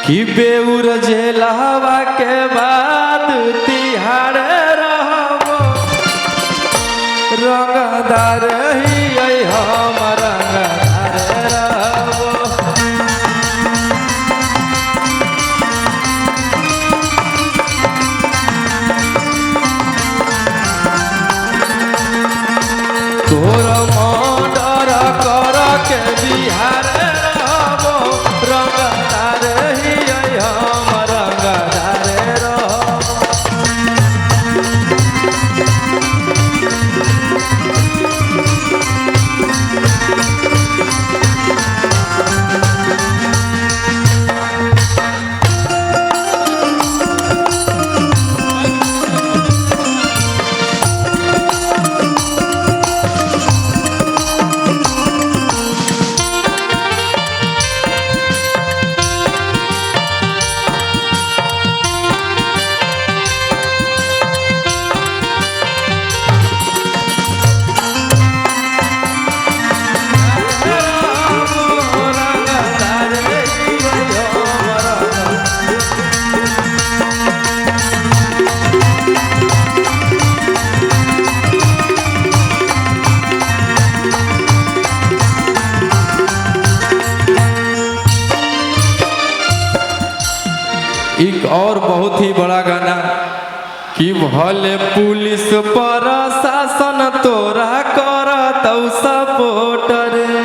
कि बेउर झेलवा के बाद तिहार रहबो रंगदार ही हम रंगदार रहबो। तोर मर्डर कर के बिहार रहबो रंगदार ही हम रंगदार रहबो। एक और बहुत ही बड़ा गाना कि भले पुलिस प्रशासन तोरा करत सपोर्ट रे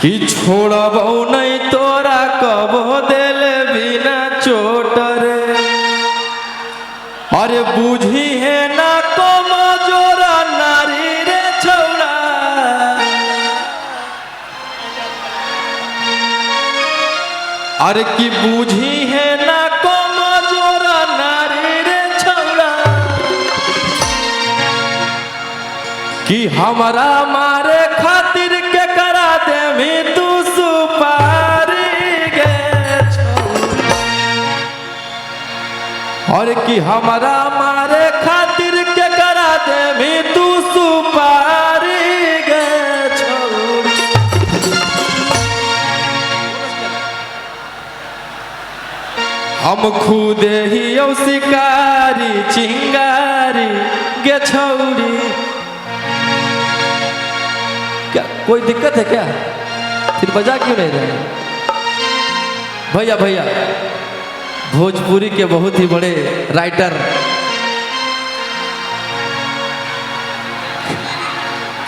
कि छोड़बो नहीं तोरा कबो दिल बिना चोट रे। अरे बुझी है ना कमजोरा नारी रे छौड़ा अरे की बूझी है ना कमजोरा नारी रे छौड़ा कि हमारा मारे खातिर के करा देवी तू सुपारी गे छौड़ा। और कि हमारा मारे खातिर के करा देवी तू सुपारी गे छौड़ा। हम खुदे ही शिकारी चिंगारी गे छौरी। क्या कोई दिक्कत है क्या? फिर बजा क्यों नहीं रहे? भैया भैया भोजपुरी के बहुत ही बड़े राइटर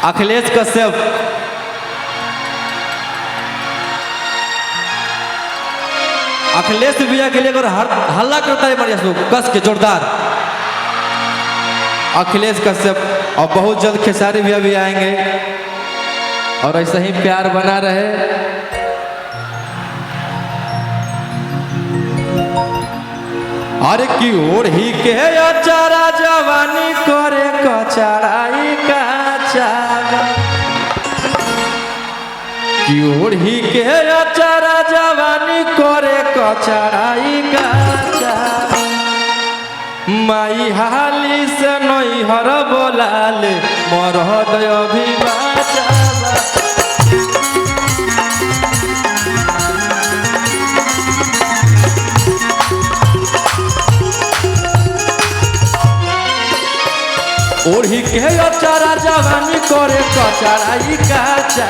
अखिलेश कश्यप अखिलेश भैया के लिए अगर हल्ला करता है बढ़िया से कस के जोरदार अखिलेश कश्यप। और बहुत जल्द खेसारी भैया भी आएंगे और ऐसा ही प्यार बना रहे। अरे की ओढ़ी के अचारा जवानी करे कचराई काचा की ओढ़ी के अचारा जवानी करे कचराई काचा। माई हाली से नई हर बोलाल मरहद अभिवाचा। ओढ़ी के अचारा जवानी करे कचराई काचा।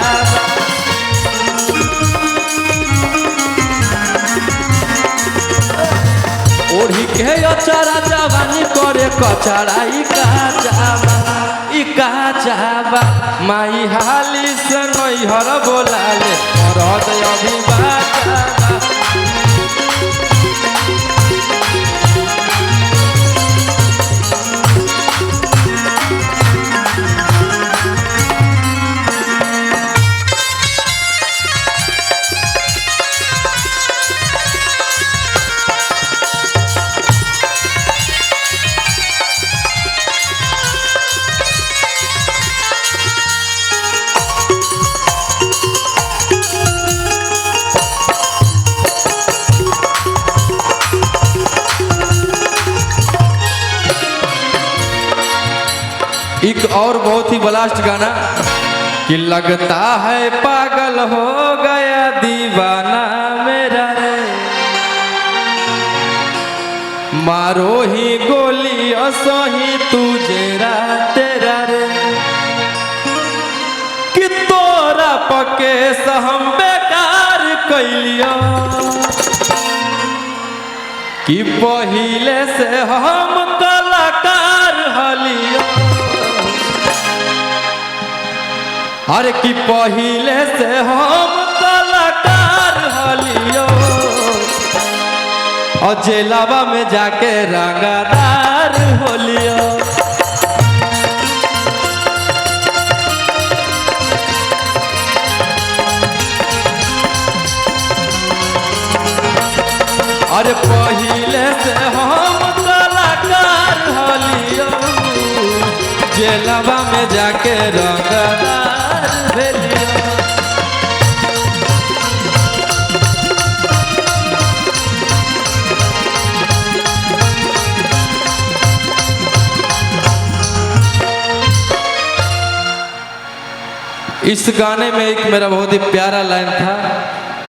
ओढ़ी के अचारा जवानी करे कचराई काचा। माई हाली से नैहर बोलाले मरद अभिवाचा। एक और बहुत ही ब्लास्ट गाना कि लगता है पागल हो गया दीवाना मेरा आरोही गोली असही तुझे तेरा रे कि तोरा पके हम बेकार कैलिया कि पहिले से हम कलाकार हलिया अरे कि पहिले से हम कलाकार हलियो और जेलावा में जाके रंगदार होलियो अरे पहिले से हम कलाकार हलियो जेलवा में जाके रंगदार भेलियो इस गाने में एक मेरा बहुत ही प्यारा लाइन था।